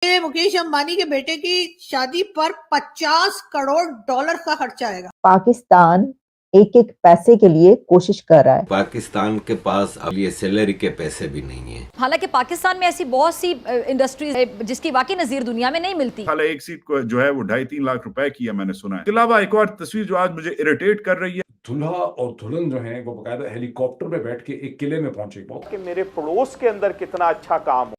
मुकेश अंबानी के बेटे की शादी पर 50 करोड़ डॉलर का खर्चा आएगा। पाकिस्तान एक एक पैसे के लिए कोशिश कर रहा है। पाकिस्तान के पास अब ये सैलरी के पैसे भी नहीं है। हालांकि पाकिस्तान में ऐसी बहुत सी इंडस्ट्रीज है जिसकी वाकई नजीर दुनिया में नहीं मिलती। हालांकि एक सीट को जो है वो 2.5-3 लाख रुपए की है, मैंने सुना है। इसके अलावा एक और तस्वीर जो आज मुझे इरिटेट कर रही है, दूल्हा और दुल्हन जो हैं वो बकायदा हेलीकॉप्टर में बैठ के एक किले में पहुंचे। कि मेरे पड़ोस के अंदर कितना अच्छा काम हो।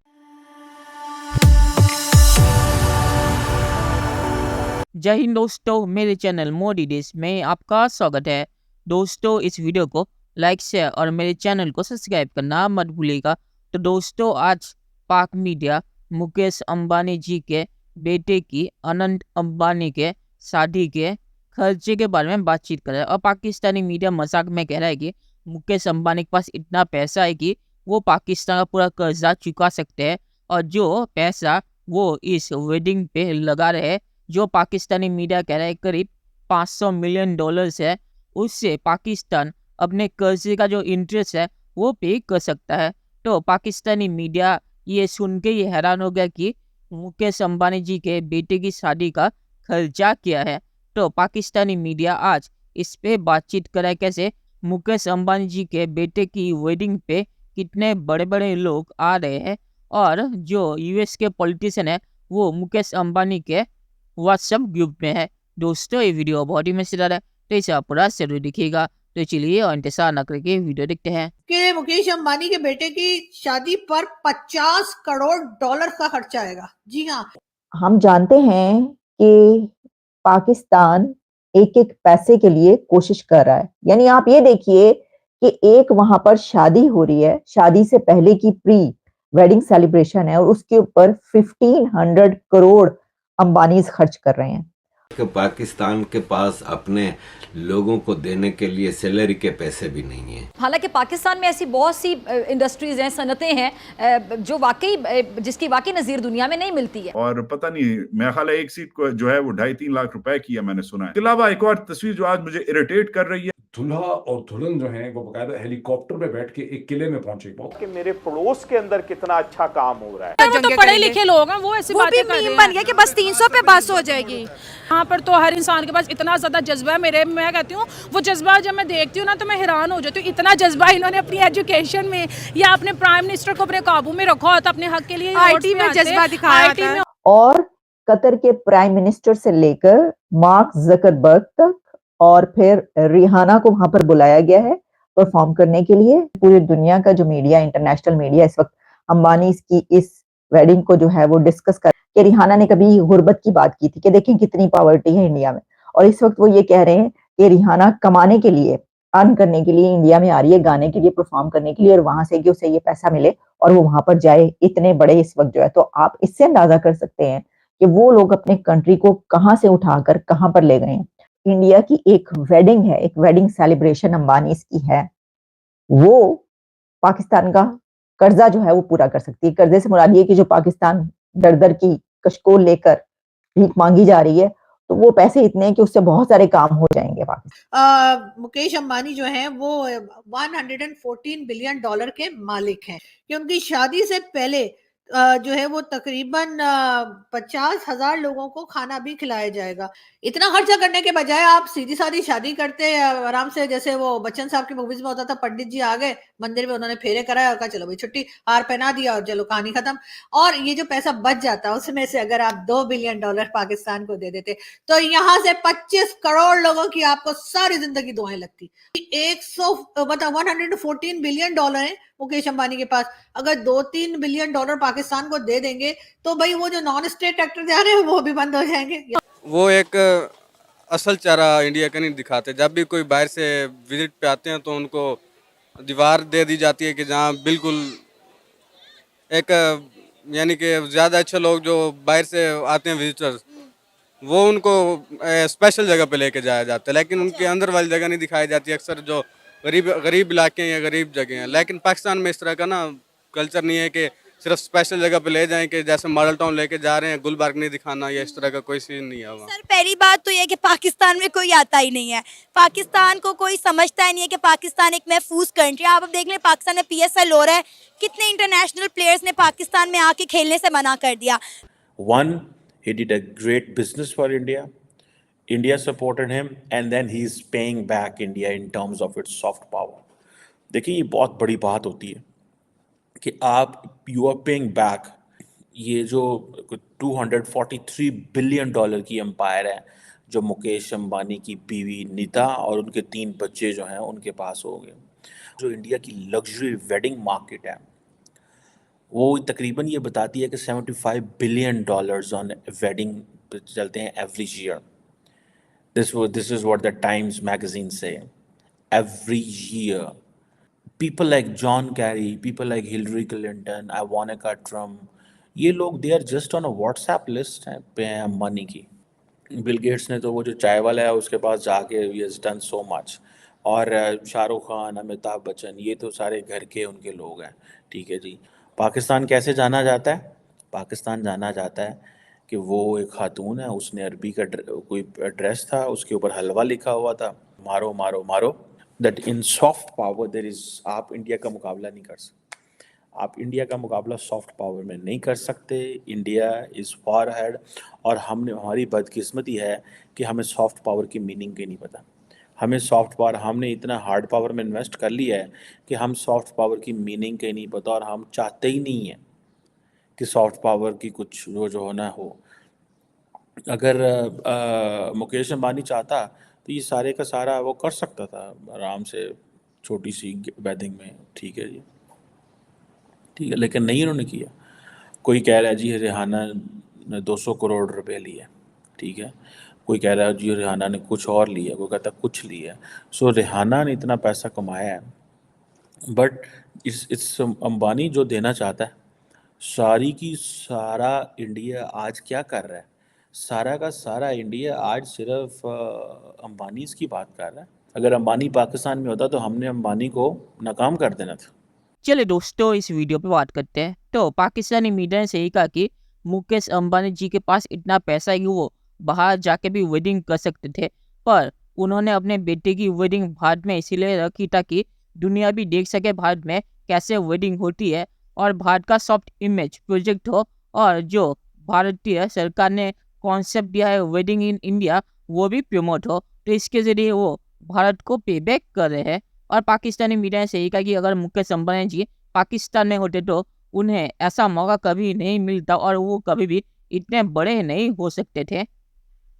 जय हिंद दोस्तों, मेरे चैनल मोदी डिश में आपका स्वागत है। दोस्तों, इस वीडियो को लाइक शेयर और मेरे चैनल को सब्सक्राइब करना मत भूलिएगा। तो दोस्तों, आज पाक मीडिया मुकेश अंबानी जी के बेटे की अनंत अंबानी के शादी के खर्चे के बारे में बातचीत कर रहा है। और पाकिस्तानी मीडिया मजाक में कह रहा है कि मुकेश अंबानी के पास इतना पैसा है कि वो पाकिस्तान का पूरा कर्जा चुका सकते हैं, और जो पैसा वो इस वेडिंग पे लगा रहे हैं, जो पाकिस्तानी मीडिया कह रहा है करीब 500 मिलियन डॉलर्स है, उससे पाकिस्तान अपने कर्जे का जो इंटरेस्ट है वो पे कर सकता है। तो पाकिस्तानी मीडिया ये सुन के ये हैरान हो गया कि मुकेश अंबानी जी के बेटे की शादी का खर्चा क्या है। तो पाकिस्तानी मीडिया आज इस पे बातचीत कर रहा है, कैसे मुकेश अंबानी जी के बेटे की वेडिंग पे कितने बड़े बड़े लोग आ रहे हैं, और जो यूएस के पॉलिटिशियन है वो मुकेश अंबानी के व्हाट्सएप ग्रुप में है। दोस्तों, ये वीडियो बहुत ही मजेदार है, तो इसे आप पूरा जरूर दिखिएगा। तो चलिए और इंतजार न करके वीडियो देखते हैं। कि मुकेश अंबानी के बेटे की शादी पर 50 करोड़ डॉलर का खर्चा आएगा। जी हाँ, हम जानते हैं कि पाकिस्तान एक एक पैसे के लिए कोशिश कर रहा है। यानी आप ये देखिए कि एक वहां पर शादी हो रही है, शादी से पहले की प्री वेडिंग सेलिब्रेशन है, और उसके ऊपर 1500 करोड़ अंबानीज खर्च कर रहे हैं। कि पाकिस्तान के पास अपने लोगों को देने के लिए सैलरी के पैसे भी नहीं है। हालांकि पाकिस्तान में ऐसी बहुत सी इंडस्ट्रीज हैं, सनतें हैं जो वाकई जिसकी वाकई नजीर दुनिया में नहीं मिलती है। और पता नहीं, मेरा ख्याल है एक सीट को जो है वो 2.5-3 लाख रुपए की है, मैंने सुना है। इसके अलावा एक और तस्वीर जो आज मुझे इरिटेट कर रही है, दूल्हा और दुल्हन जो हैं वो बकायदा हेलीकॉप्टर में बैठ के एक किले में पहुंचे। कि मेरे पड़ोस के अंदर कितना अच्छा काम हो रहा है। वो तो पढ़े लिखे लोग हैं, वो ऐसी बातें कर रहे हैं। बन गया कि बस 300 पे बस हो जाएगी। यहाँ पर तो हर इंसान के पास इतना ज्यादा जज्बा है। मैं कहती हूँ वो जज्बा जब मैं देखती हूँ ना तो मैं हैरान हो जाती हूँ। इतना जज्बा इन्होंने अपनी एजुकेशन में या अपने प्राइम मिनिस्टर को अपने काबू में रखा होता, अपने हक के लिए आईटी में जज्बा दिखाया था। और कतर के प्राइम मिनिस्टर से लेकर मार्क जकरबर्ग तक, और फिर रिहाना को वहां पर बुलाया गया है परफॉर्म करने के लिए। पूरी दुनिया का जो मीडिया, इंटरनेशनल मीडिया इस वक्त अंबानी की इस वेडिंग को जो है वो डिस्कस कर कि रिहाना ने कभी गुर्बत की बात की थी कि देखें कितनी पॉवर्टी है इंडिया में, और इस वक्त वो ये कह रहे हैं कि रिहाना कमाने के लिए, अर्न करने के लिए इंडिया में आ रही है, गाने के लिए, परफॉर्म करने के लिए, और वहां से कि उसे ये पैसा मिले और वो वहां पर जाए। इतने बड़े इस वक्त जो है, तो आप इससे अंदाजा कर सकते हैं कि वो लोग अपने कंट्री को कहाँ से उठाकर कहाँ पर ले गए हैं। इंडिया की एक वेडिंग है, एक वेडिंग सेलिब्रेशन अंबानी की है, वो पाकिस्तान का कर्जा जो है वो पूरा कर सकती है। कर्जे से मुराद ये कि जो पाकिस्तान दर दर की कशकोल लेकर भीख मांगी जा रही है, तो वो पैसे इतने हैं कि उससे बहुत सारे काम हो जाएंगे पाकिस्तान। मुकेश अंबानी जो है वो 114 बिलियन डॉलर के मालिक हैं। कि उनकी शादी से पहले जो है वो तकरीबन 50,000 लोगों को खाना भी खिलाया जाएगा। इतना खर्चा करने के बजाय आप सीधी सादी शादी करते आराम से, जैसे वो बच्चन साहब की मूवीज में होता था, पंडित जी आ गए मंदिर में, उन्होंने फेरे कराया और कहा चलो भाई छुट्टी, हार पहना दिया और चलो कहानी खत्म। और ये जो पैसा बच जाता उसमें से अगर आप 2 बिलियन डॉलर पाकिस्तान को दे देते तो यहाँ से 25 करोड़ लोगों की आपको सारी जिंदगी दुआएं लगती। 114 बिलियन डॉलर है मुकेश अंबानी के पास। अगर 2-3 बिलियन डॉलर पाकिस्तान को दे देंगे तो भाई वो जो नॉन स्टेट एक्टर जा रहे हैं वो भी बंद हो जाएंगे। वो एक असल चेहरा इंडिया का नहीं दिखाते। जब भी कोई बाहर से विजिट पे आते हैं तो उनको दीवार दे दी जाती है कि जहाँ बिल्कुल एक यानी कि ज़्यादा अच्छे लोग जो बाहर से आते हैं विजिटर्स, वो उनको स्पेशल जगह पे लेके जाया जाता है, लेकिन उनके अंदर वाली जगह नहीं दिखाई जाती। अक्सर जो गरीब इलाके हैं या गरीब जगह हैं, लेकिन पाकिस्तान में इस तरह का ना कल्चर नहीं है कि सिर्फ स्पेशल जगह पे ले जाएं कि जैसे मॉडल टाउन लेके जा रहे हैं, गुलबर्ग नहीं दिखाना, या इस तरह का कोई सीन नहीं है वहाँ। सर, पहली बात तो ये कि पाकिस्तान में कोई आता ही नहीं है। पाकिस्तान को कोई समझता ही नहीं है कि पाकिस्तान एक महफूज कंट्री है। आप अब देख लें, पाकिस्तान में PSL हो रहा है, कितने इंटरनेशनल प्लेयर्स ने पाकिस्तान में आके खेलने से मना कर दिया। One, he did a great business for India. India supported him, and then he's paying back India in terms of its soft power. देखिए ये बहुत बड़ी बात होती है कि आप यू आर पेइंग बैक ये जो 243 बिलियन डॉलर की एम्पायर है जो मुकेश अंबानी की बीवी नीता और उनके 3 बच्चे जो हैं उनके पास हो गए। जो इंडिया की लग्जरी वेडिंग मार्केट है वो तकरीबन ये बताती है कि 75 बिलियन डॉलर्स ऑन वेडिंग चलते हैं average year. This is what the times magazine से every year. People like John Kerry, people like Hillary Clinton, Ivanka Trump, ये लोग they are just on a WhatsApp list पे हैं अंबानी की। Bill Gates ने तो वो जो चाय वाला है उसके पास जाके he has done so much. और शाहरुख खान, अमिताभ बच्चन, ये तो सारे घर के उनके लोग हैं। ठीक है जी। पाकिस्तान कैसे जाना जाता है? पाकिस्तान जाना जाता है कि वो एक खातून है, उसने अरबी का कोई ड्रेस था, उसके ऊपर हलवा लिखा हुआ था, मारो मारो मारो। That in soft power there is, आप इंडिया का मुकाबला नहीं कर सकते। आप इंडिया का मुकाबला सॉफ्ट पावर में नहीं कर सकते। India is far head. और हमारी बदकिस्मती है कि हमें सॉफ्ट पावर की मीनिंग ही नहीं पता। हमें सॉफ्ट पावर, हमने इतना हार्ड पावर में इन्वेस्ट कर लिया है कि हम सॉफ्ट पावर की मीनिंग के नहीं पता, और हम चाहते ही नहीं हैं कि सॉफ्ट पावर की कुछ जो होना हो। अगर मुकेश अंबानी चाहता तो ये सारे का सारा वो कर सकता था आराम से, छोटी सी वेडिंग में। ठीक है जी, ठीक है, लेकिन नहीं उन्होंने किया। कोई कह रहा है जी रिहाना ने 200 करोड़ रुपए लिए, ठीक है। कोई कह रहा है जी रिहाना ने कुछ और लिया, कोई कहता कुछ लिया। सो रिहाना ने इतना पैसा कमाया है, बट इस अंबानी जो देना चाहता है, सारी की सारा इंडिया आज क्या कर रहा है? सारा का सारा इंडिया आज सिर्फ अंबानी की बात कर रहा है। अगर अंबानी पाकिस्तान में होता तो हमने अंबानी को नाकाम कर देना था। चलिए दोस्तों, इस वीडियो पे बात करते हैं। तो पाकिस्तानी मीडिया ने सही कहा कि मुकेश अंबानी जी के पास इतना पैसा है कि वो बाहर जाके भी वेडिंग कर सकते थे, पर उन्होंने अपने बेटे की वेडिंग भारत में इसीलिए रखी ताकि दुनिया भी देख सके भारत में कैसे वेडिंग होती है और भारत का सॉफ्ट इमेज प्रोजेक्ट हो, और जो भारतीय सरकार ने कॉन्सेप्ट दिया है वेडिंग इन इंडिया वो भी प्रमोट हो। तो इसके जरिए वो भारत को पे बैक कर रहे हैं। और पाकिस्तानी मीडिया ने सही कहा कि अगर मुकेश अंबानी जी पाकिस्तान में होते तो उन्हें ऐसा मौका कभी नहीं मिलता और वो कभी भी इतने बड़े नहीं हो सकते थे।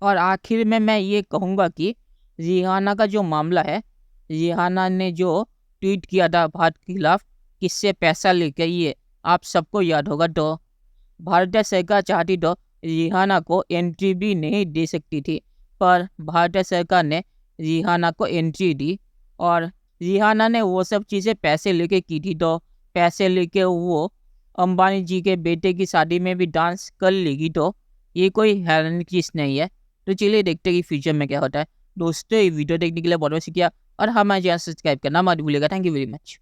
और आखिर में मैं ये कहूँगा कि रिहाना का जो मामला है, रिहाना ने जो ट्वीट किया था भारत के खिलाफ किससे पैसा लेकर, ये आप सबको याद होगा। तो भारतीय सरकार चाहती तो रिहाना को एंट्री भी नहीं दे सकती थी, पर भारतीय सरकार ने रिहाना को एंट्री दी। और रिहाना ने वो सब चीज़ें पैसे लेके की थी, तो पैसे लेके वो अंबानी जी के बेटे की शादी में भी डांस कर लेगी, तो ये कोई हैरानी की चीज़ नहीं है। तो चलिए देखते हैं कि फ्यूचर में क्या होता है। दोस्तों, ये वीडियो देखने के लिए बहुत बहुत शुक्रिया और हमारे चैनल सब्सक्राइब करना मत भूलिएगा। Thank you very much.